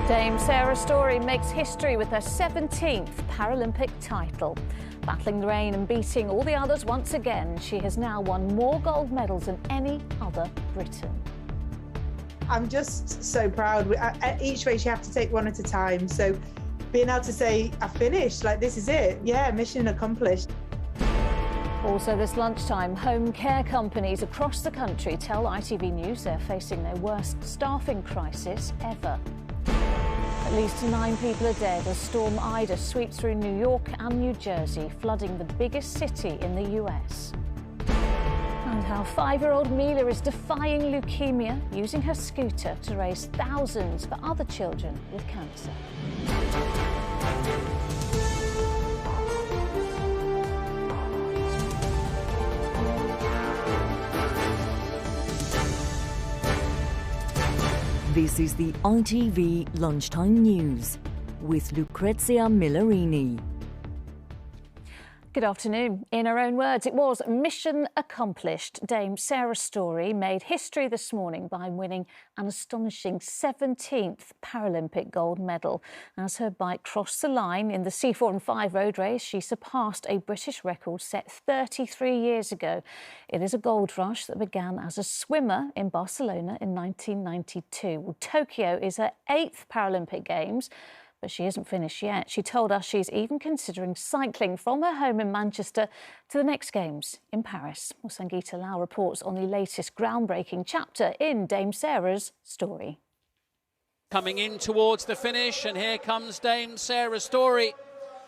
Dame Sarah Storey makes history with her 17th Paralympic title. Battling the rain and beating all the others once again, she has now won more gold medals than any other Briton. I'm just so proud. At each race you have to take one at a time. So being able to say, I finished, like this is it. Yeah, mission accomplished. Also this lunchtime, home care companies across the country tell ITV News they're facing their worst staffing crisis ever. At least 9 people are dead as Storm Ida sweeps through New York and New Jersey, flooding the biggest city in the US. And how 5-year-old Mila is defying leukemia, using her scooter to raise thousands for other children with cancer. This is the ITV Lunchtime News with Lucrezia Millarini. Good afternoon. In her own words, it was mission accomplished. Dame Sarah Storey made history this morning by winning an astonishing 17th Paralympic gold medal. As her bike crossed the line in the C4 and 5 road race, she surpassed a British record set 33 years ago. It is a gold rush that began as a swimmer in Barcelona in 1992. Well, Tokyo is her 8th Paralympic Games. But she isn't finished yet. She told us she's even considering cycling from her home in Manchester to the next Games in Paris. Well, Sangeeta Lau reports on the latest groundbreaking chapter in Dame Sarah's story. Coming in towards the finish, and here comes Dame Sarah Storey.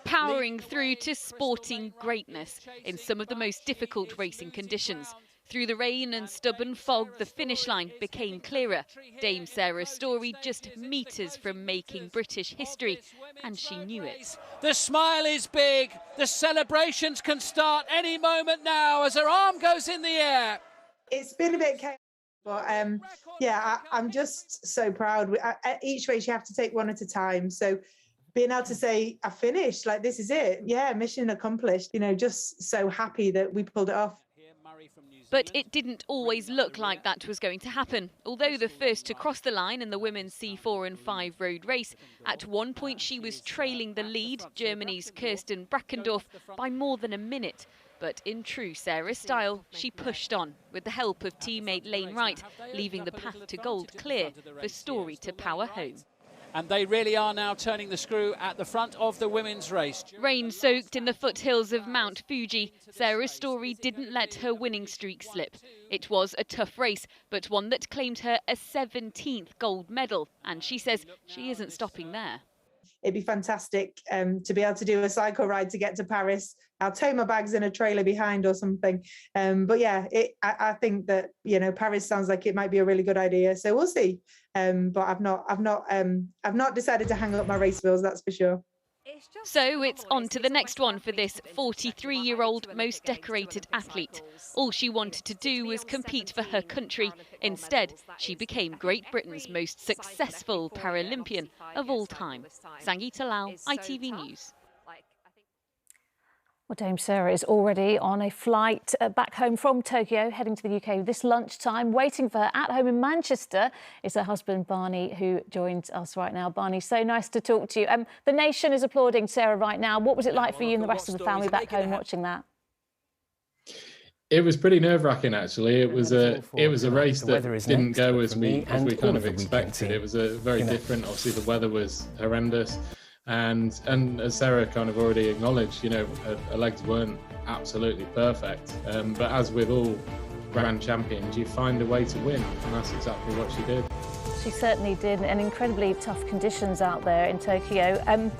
Powering through to sporting greatness in some of the most difficult racing conditions. Through the rain and stubborn fog, the finish line became clearer. Dame Sarah Storey just metres from making British history, and she knew it. The smile is big. The celebrations can start any moment now as her arm goes in the air. It's been a bit chaotic, but I'm just so proud. At each race you have to take one at a time. So being able to say, I finished, like this is it. Yeah, mission accomplished. You know, just so happy that we pulled it off. But it didn't always look like that was going to happen. Although the first to cross the line in the women's C4 and 5 road race, at one point she was trailing the lead, Germany's Kirsten Brackendorf, by more than a minute. But in true Sarah style, she pushed on, with the help of teammate Lane Wright, leaving the path to gold clear for Storey to power home. And they really are now turning the screw at the front of the women's race. Rain-soaked in the foothills of Mount Fuji, Sarah Storey didn't let her winning streak slip. It was a tough race, but one that claimed her a 17th gold medal. And she says she isn't stopping there. It'd be fantastic to be able to do a cycle ride to get to Paris. I'll tow my bags in a trailer behind or something. But yeah, I think that, you know, Paris sounds like it might be a really good idea. So we'll see. But I've not decided to hang up my race bills, that's for sure. So it's on to the next one for this 43-year-old most decorated athlete. All she wanted to do was compete for her country. Instead, she became Great Britain's most successful Paralympian of all time. Sangeeta Lau, ITV News. Well, Dame Sarah is already on a flight back home from Tokyo, heading to the UK this lunchtime. Waiting for her at home in Manchester is her husband, Barney, who joins us right now. Barney, so nice to talk to you. The nation is applauding Sarah right now. What was it like for you and the rest of the family back home watching that? It was pretty nerve-wracking, actually. It was a race that didn't go as we kind of expected. It was a very different. Obviously, the weather was horrendous. And as Sarah kind of already acknowledged, you know, her legs weren't absolutely perfect. But as with all grand champions, you find a way to win, and that's exactly what she did. She certainly did, and incredibly tough conditions out there in Tokyo.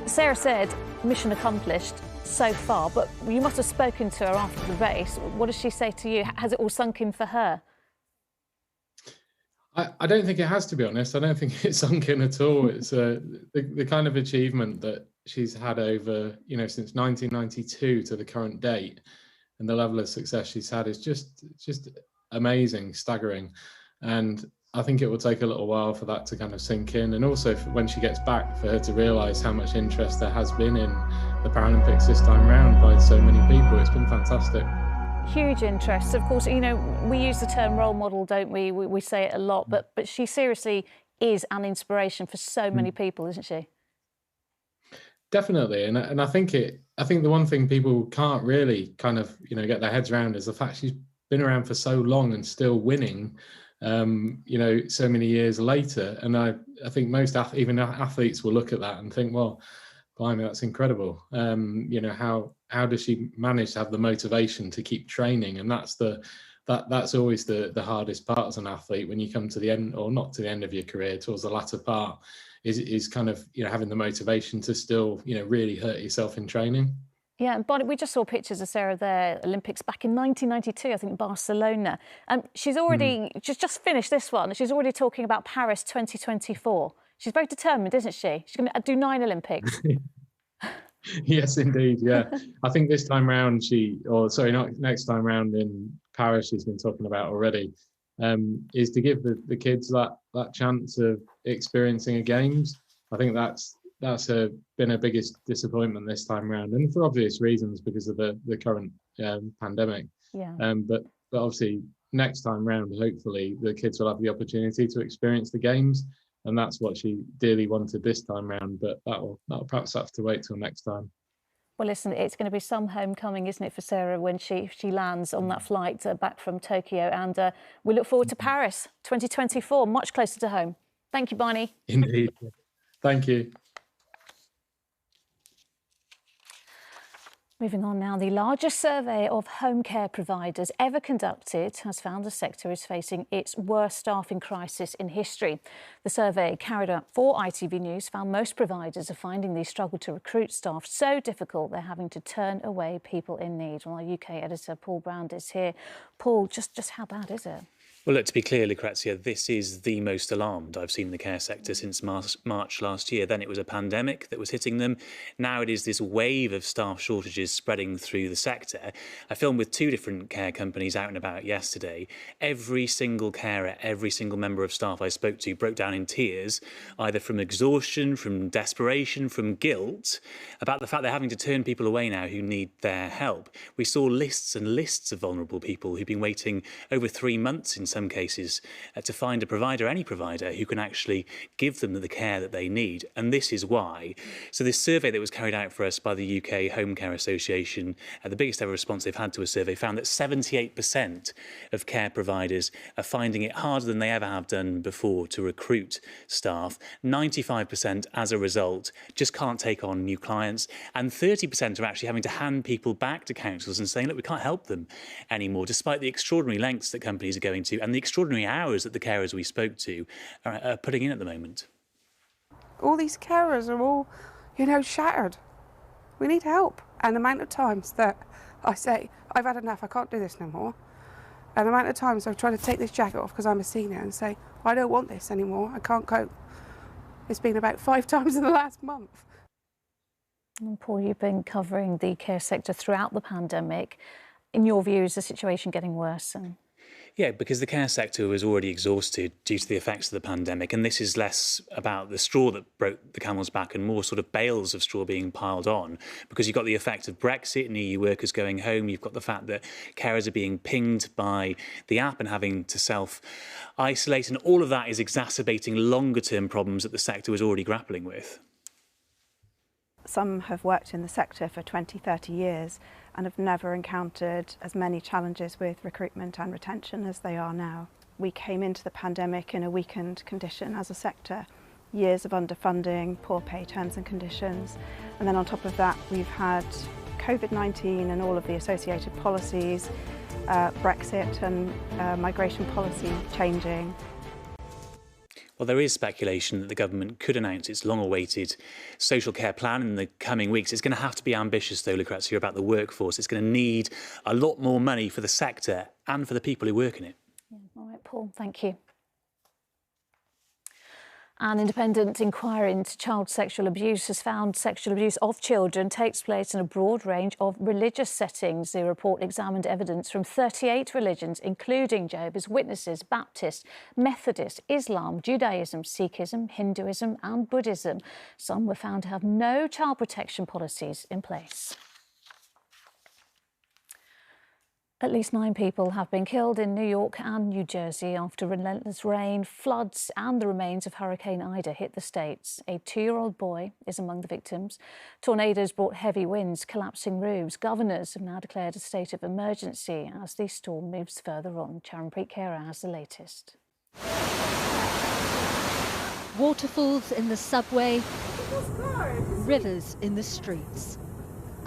Sarah said, mission accomplished so far, but you must have spoken to her after the race. What does she say to you? Has it all sunk in for her? I don't think it has, to be honest. I don't think it's sunk in at all. It's the kind of achievement that she's had over, you know, since 1992 to the current date, and the level of success she's had is just amazing, staggering. And I think it will take a little while for that to kind of sink in, and also when she gets back, for her to realise how much interest there has been in the Paralympics this time round by so many people. It's been fantastic. Huge interest. Of course, you know, we use the term role model, don't we? We say it a lot, but she seriously is an inspiration for so many people, isn't she? Definitely, and I think the one thing people can't really kind of get their heads around is the fact she's been around for so long and still winning, so many years later. And I think most even athletes will look at that and think, well, blimey, that's incredible. How does she manage to have the motivation to keep training? And that's always the hardest part as an athlete, when you come to the end, or not to the end of your career, towards the latter part, is kind of having the motivation to still really hurt yourself in training. Yeah, and Bonnie, we just saw pictures of Sarah there, Olympics back in 1992, I think Barcelona. She's already just finished this one. She's already talking about Paris 2024. She's very determined, isn't she? She's going to do 9 Olympics. Yes, indeed. Yeah, I think this time round not next time round in Paris, she's been talking about already, is to give the kids that chance of experiencing a games. I think that's been her biggest disappointment this time round, and for obvious reasons, because of the current pandemic. Yeah. But obviously next time round, hopefully the kids will have the opportunity to experience the games. And that's what she dearly wanted this time round, but that'll perhaps have to wait till next time. Well, listen, it's going to be some homecoming, isn't it, for Sarah, when she lands on that flight back from Tokyo. And we look forward to Paris 2024, much closer to home. Thank you, Barney. Indeed. Thank you. Moving on now, the largest survey of home care providers ever conducted has found the sector is facing its worst staffing crisis in history. The survey, carried out for ITV News, found most providers are finding the struggle to recruit staff so difficult they're having to turn away people in need. Well, our UK editor Paul Brand is here. Paul, just how bad is it? Well, look, to be clear, Lucrezia, this is the most alarmed I've seen the care sector since March last year. Then it was a pandemic that was hitting them. Now it is this wave of staff shortages spreading through the sector. I filmed with 2 different care companies out and about yesterday. Every single carer, every single member of staff I spoke to broke down in tears, either from exhaustion, from desperation, from guilt, about the fact they're having to turn people away now who need their help. We saw lists and lists of vulnerable people who've been waiting over 3 months in some cases to find a provider, any provider, who can actually give them the care that they need. And this is why. So this survey that was carried out for us by the UK Home Care Association, the biggest ever response they've had to a survey, found that 78% of care providers are finding it harder than they ever have done before to recruit staff. 95% as a result just can't take on new clients, and 30% are actually having to hand people back to councils and saying, look, we can't help them anymore, despite the extraordinary lengths that companies are going to and the extraordinary hours that the carers we spoke to are putting in at the moment. All these carers are all, shattered. We need help. And the amount of times that I say, I've had enough, I can't do this no more. And the amount of times I've tried to take this jacket off because I'm a senior and say, I don't want this anymore, I can't cope. It's been about 5 times in the last month. And Paul, you've been covering the care sector throughout the pandemic. In your view, is the situation getting worse? Yeah, because the care sector was already exhausted due to the effects of the pandemic, and this is less about the straw that broke the camel's back and more sort of bales of straw being piled on, because you've got the effect of Brexit and EU workers going home. You've got the fact that carers are being pinged by the app and having to self-isolate, and all of that is exacerbating longer-term problems that the sector was already grappling with. Some have worked in the sector for 20, 30 years and have never encountered as many challenges with recruitment and retention as they are now. We came into the pandemic in a weakened condition as a sector, years of underfunding, poor pay terms and conditions, and then on top of that we've had COVID-19 and all of the associated policies, Brexit and migration policy changing. Well, there is speculation that the government could announce its long-awaited social care plan in the coming weeks. It's going to have to be ambitious, though, Lucrezia, about the workforce. It's going to need a lot more money for the sector and for the people who work in it. Yeah. All right, Paul, thank you. An independent inquiry into child sexual abuse has found sexual abuse of children takes place in a broad range of religious settings. The report examined evidence from 38 religions, including Jehovah's Witnesses, Baptist, Methodist, Islam, Judaism, Sikhism, Hinduism and Buddhism. Some were found to have no child protection policies in place. At least 9 people have been killed in New York and New Jersey after relentless rain, floods and the remains of Hurricane Ida hit the states. A 2-year-old boy is among the victims. Tornadoes brought heavy winds, collapsing roofs. Governors have now declared a state of emergency as the storm moves further on. Charanpreet Kera has the latest. Waterfalls in the subway, rivers in the streets.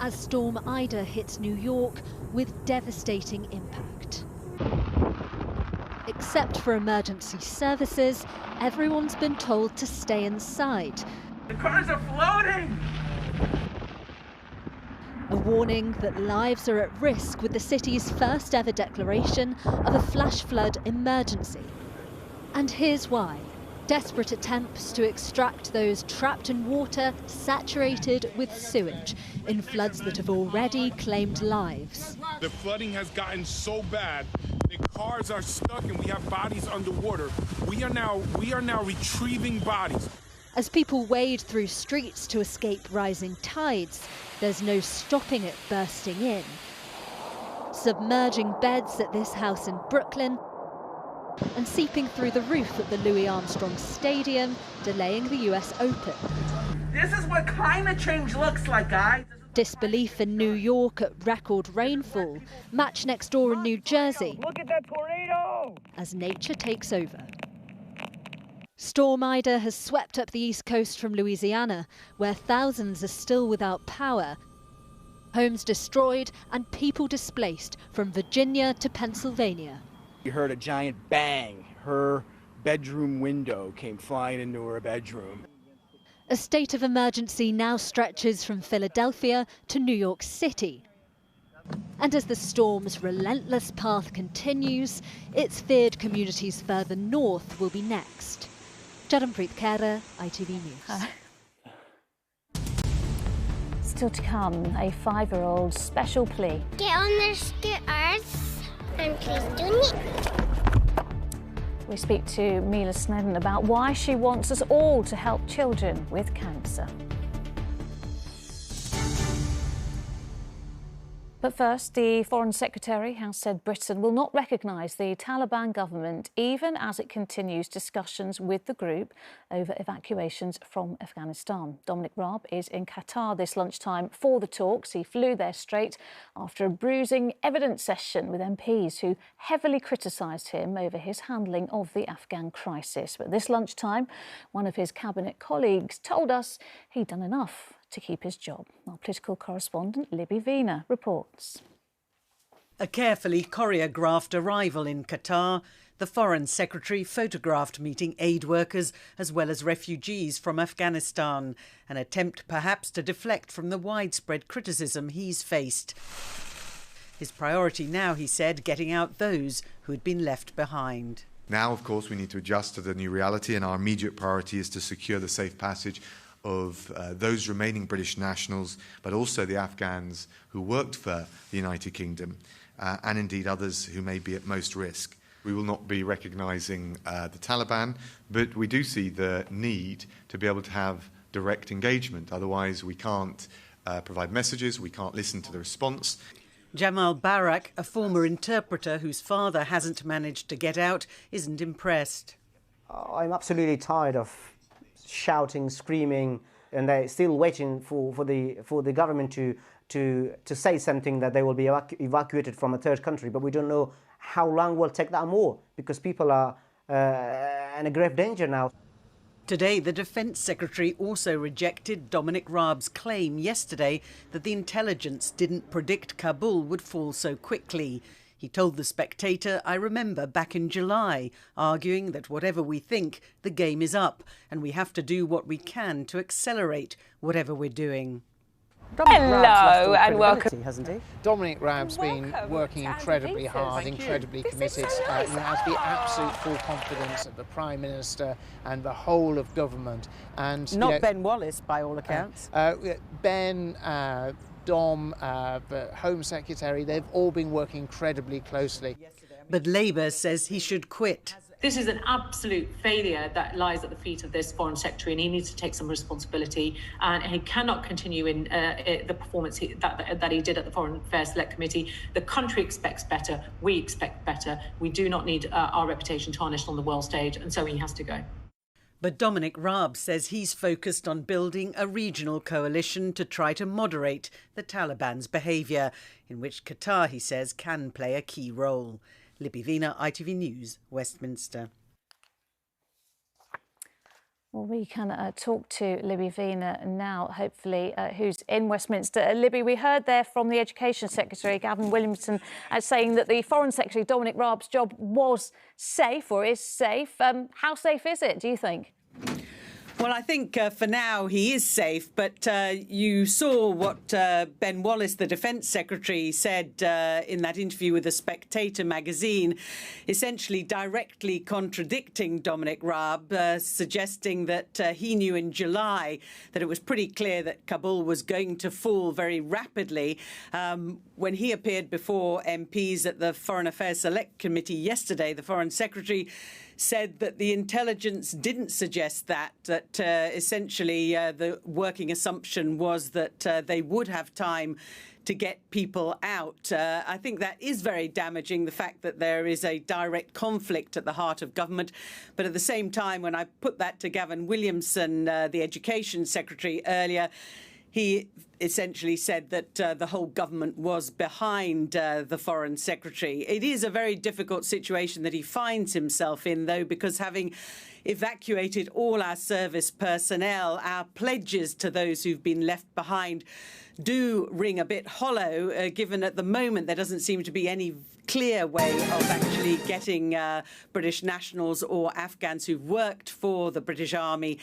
As Storm Ida hits New York with devastating impact. Except for emergency services, everyone's been told to stay inside. The cars are floating! A warning that lives are at risk with the city's first ever declaration of a flash flood emergency. And here's why. Desperate attempts to extract those trapped in water saturated with sewage in floods that have already claimed lives. The flooding has gotten so bad, the cars are stuck and we have bodies underwater. We are now retrieving bodies. As people wade through streets to escape rising tides, there's no stopping it bursting in. Submerging beds at this house in Brooklyn and seeping through the roof at the Louis Armstrong Stadium, delaying the US Open. This is what climate change looks like, guys. Disbelief in New York at record rainfall. Match next door in New Jersey. Look at that tornado! As nature takes over. Storm Ida has swept up the east coast from Louisiana, where thousands are still without power. Homes destroyed and people displaced from Virginia to Pennsylvania. We heard a giant bang. Her bedroom window came flying into her bedroom. A state of emergency now stretches from Philadelphia to New York City. And as the storm's relentless path continues, it's feared communities further north will be next. Charanpreet Kera, ITV News. Still to come, a 5-year-old's special plea. Get on their scooters and please donate. We speak to Millarini about why she wants us all to help children with cancer. But first, the Foreign Secretary has said Britain will not recognise the Taliban government even as it continues discussions with the group over evacuations from Afghanistan. Dominic Raab is in Qatar this lunchtime for the talks. He flew there straight after a bruising evidence session with MPs who heavily criticised him over his handling of the Afghan crisis. But this lunchtime, one of his cabinet colleagues told us he'd done enough to keep his job. Our political correspondent Libby Wiener reports. A carefully choreographed arrival in Qatar, the Foreign Secretary photographed meeting aid workers as well as refugees from Afghanistan, an attempt perhaps to deflect from the widespread criticism he's faced. His priority now, he said, getting out those who had been left behind. Now, of course, we need to adjust to the new reality, and our immediate priority is to secure the safe passage of those remaining British nationals, but also the Afghans who worked for the United Kingdom, and indeed others who may be at most risk. We will not be recognising the Taliban, but we do see the need to be able to have direct engagement. Otherwise, we can't provide messages, we can't listen to the response. Jamal Barak, a former interpreter whose father hasn't managed to get out, isn't impressed. I'm absolutely tired of shouting, screaming, and they're still waiting for the government to say something that they will be evacuated from a third country. But we don't know how long will take that more, because people are in a grave danger now. Today, the Defence Secretary also rejected Dominic Raab's claim yesterday that the intelligence didn't predict Kabul would fall so quickly. He told The Spectator, "I remember back in July, arguing that whatever we think, the game is up, and we have to do what we can to accelerate whatever we're doing." Hello and welcome. Hasn't he? Dominic Raab's been working incredibly hard, incredibly committed. He has the absolute full confidence of the Prime Minister and the whole of government. And not Ben Wallace, by all accounts. Ben, Dom, the Home Secretary, they've all been working incredibly closely. But Labour says he should quit. This is an absolute failure that lies at the feet of this Foreign Secretary, and he needs to take some responsibility. And he cannot continue in the performance that he did at the Foreign Affairs Select Committee. The country expects better. We expect better. We do not need our reputation tarnished on the world stage, and so he has to go. But Dominic Raab says he's focused on building a regional coalition to try to moderate the Taliban's behaviour, in which Qatar, he says, can play a key role. Libby Vina, ITV News, Westminster. Well, we can talk to Libby Vina now, hopefully, who's in Westminster. Libby, we heard there from the Education Secretary, Gavin Williamson, saying that the Foreign Secretary, Dominic Raab's job was safe, or is safe. How safe is it, do you think? Well, I think for now he is safe, but you saw what Ben Wallace, the Defence Secretary, said in that interview with The Spectator magazine, essentially directly contradicting Dominic Raab, suggesting that he knew in July that it was pretty clear that Kabul was going to fall very rapidly. When he appeared before MPs at the Foreign Affairs Select Committee yesterday, the Foreign Secretary said that the intelligence didn't suggest that essentially the working assumption was that they would have time to get people out. I think that is very damaging, the fact that there is a direct conflict at the heart of government. But at the same time, when I put that to Gavin Williamson, the Education Secretary, earlier, he essentially said that the whole government was behind the Foreign Secretary. It is a very difficult situation that he finds himself in, though, because having evacuated all our service personnel, our pledges to those who've been left behind do ring a bit hollow, given at the moment there doesn't seem to be any clear way of actually getting British nationals or Afghans who've worked for the British Army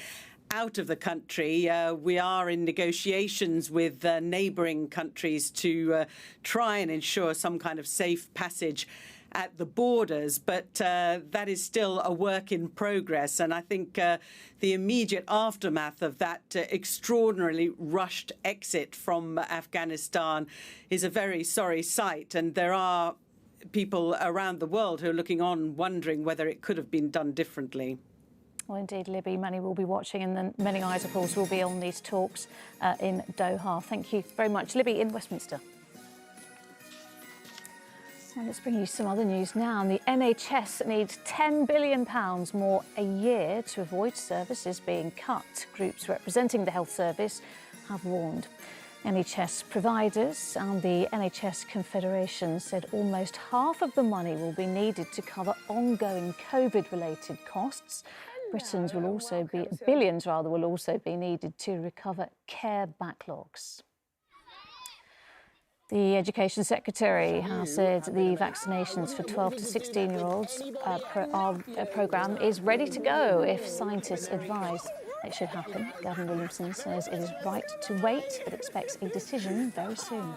out of the country. We are in negotiations with neighbouring countries to try and ensure some kind of safe passage at the borders, but that is still a work in progress. And I think the immediate aftermath of that extraordinarily rushed exit from Afghanistan is a very sorry sight. And there are people around the world who are looking on, wondering whether it could have been done differently. Well, indeed, Libby, many will be watching, and then many eyes, of course, will be on these talks in Doha. Thank you very much. Libby in Westminster. Well, let's bring you some other news now. The NHS needs £10 billion more a year to avoid services being cut. Groups representing the health service have warned. NHS providers and the NHS Confederation said almost half of the money will be needed to cover ongoing COVID-related costs. Billions will also be needed to recover care backlogs. The Education Secretary has said the vaccinations for 12 to 16-year-olds programme is ready to go if scientists advise it should happen. Gavin Williamson says it is right to wait, but expects a decision very soon.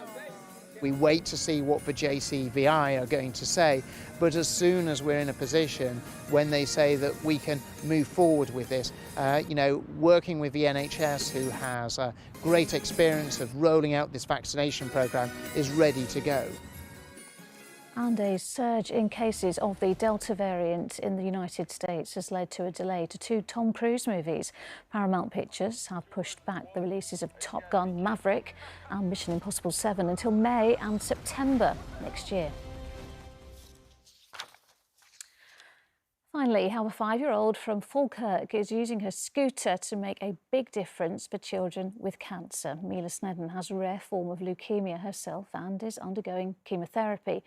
We wait to see what the JCVI are going to say, but as soon as we're in a position when they say that we can move forward with this, working with the NHS, who has a great experience of rolling out this vaccination programme, is ready to go. And a surge in cases of the Delta variant in the United States has led to a delay to 2 Tom Cruise movies. Paramount Pictures have pushed back the releases of Top Gun Maverick and Mission Impossible 7 until May and September next year. Finally, how a 5-year-old from Falkirk is using her scooter to make a big difference for children with cancer. Mila Snedden has a rare form of leukemia herself and is undergoing chemotherapy.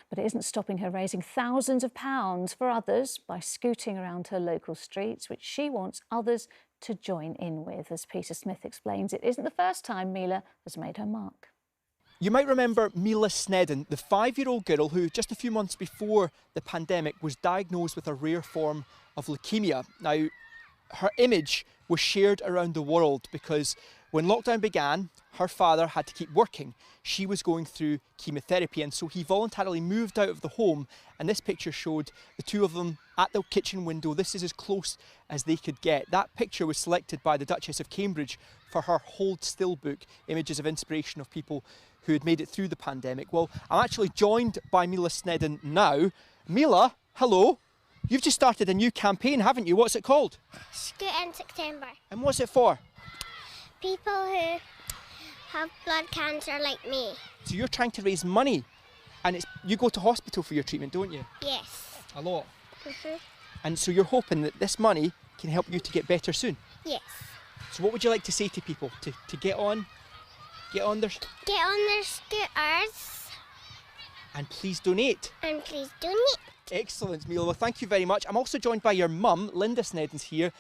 But it isn't stopping her raising thousands of pounds for others by scooting around her local streets, which she wants others to join in with. As Peter Smith explains, it isn't the first time Mila has made her mark. You might remember Mila Snedden, the 5-year-old girl who just a few months before the pandemic was diagnosed with a rare form of leukemia. Now, her image was shared around the world because when lockdown began, her father had to keep working. She was going through chemotherapy, and so he voluntarily moved out of the home, and this picture showed the two of them at the kitchen window. This is as close as they could get. That picture was selected by the Duchess of Cambridge for her Hold Still book, images of inspiration of people who had made it through the pandemic. Well, I'm actually joined by Mila Snedden now. Mila, hello. You've just started a new campaign, haven't you? What's it called? Scoot in September. And what's it for? People who have blood cancer like me. So you're trying to raise money, and you go to hospital for your treatment, don't you? Yes. A lot. Mhm. And so you're hoping that this money can help you to get better soon? Yes. So what would you like to say to people to get on their scooters. And please donate. And please donate. Excellent, Mila. Well, thank you very much. I'm also joined by your mum, Linda Snedden's here.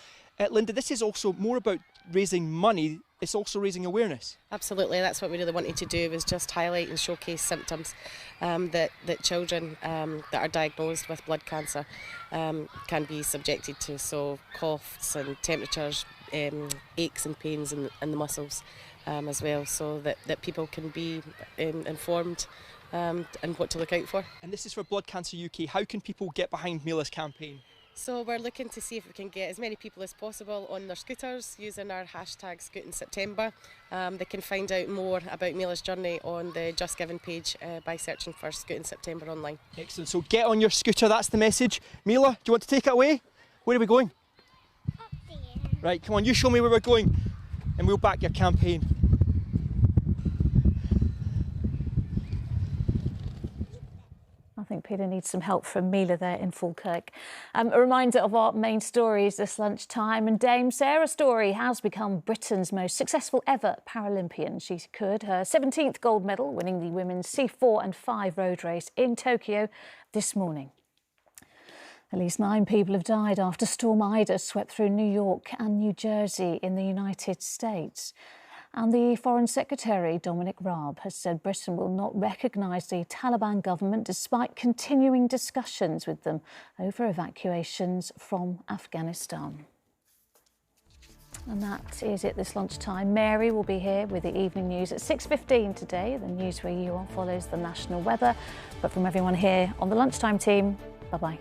Linda, this is also more about raising money. It's also raising awareness. Absolutely, that's what we really wanted to do, was just highlight and showcase symptoms that children that are diagnosed with blood cancer can be subjected to. So coughs and temperatures, aches and pains in the muscles as well, so that people can be informed and what to look out for. And this is for Blood Cancer UK. How can people get behind Mila's campaign? So we're looking to see if we can get as many people as possible on their scooters using our hashtag #ScootInSeptember. They can find out more about Mila's journey on the Just Giving page by searching for Scoot in September online. Excellent. So get on your scooter, that's the message. Mila, do you want to take it away? Where are we going? Up there. Right, come on, you show me where we're going and we'll back your campaign. I think Peter needs some help from Mila there in Falkirk. A reminder of our main stories this lunchtime. And Dame Sarah Story has become Britain's most successful ever Paralympian. She secured her 17th gold medal, winning the women's C4 and 5 road race in Tokyo this morning. At least 9 people have died after Storm Ida swept through New York and New Jersey in the United States. And the Foreign Secretary, Dominic Raab, has said Britain will not recognise the Taliban government despite continuing discussions with them over evacuations from Afghanistan. And that is it this lunchtime. Mary will be here with the evening news at 6:15 today. The news where you are follows the national weather. But from everyone here on the Lunchtime team, bye-bye.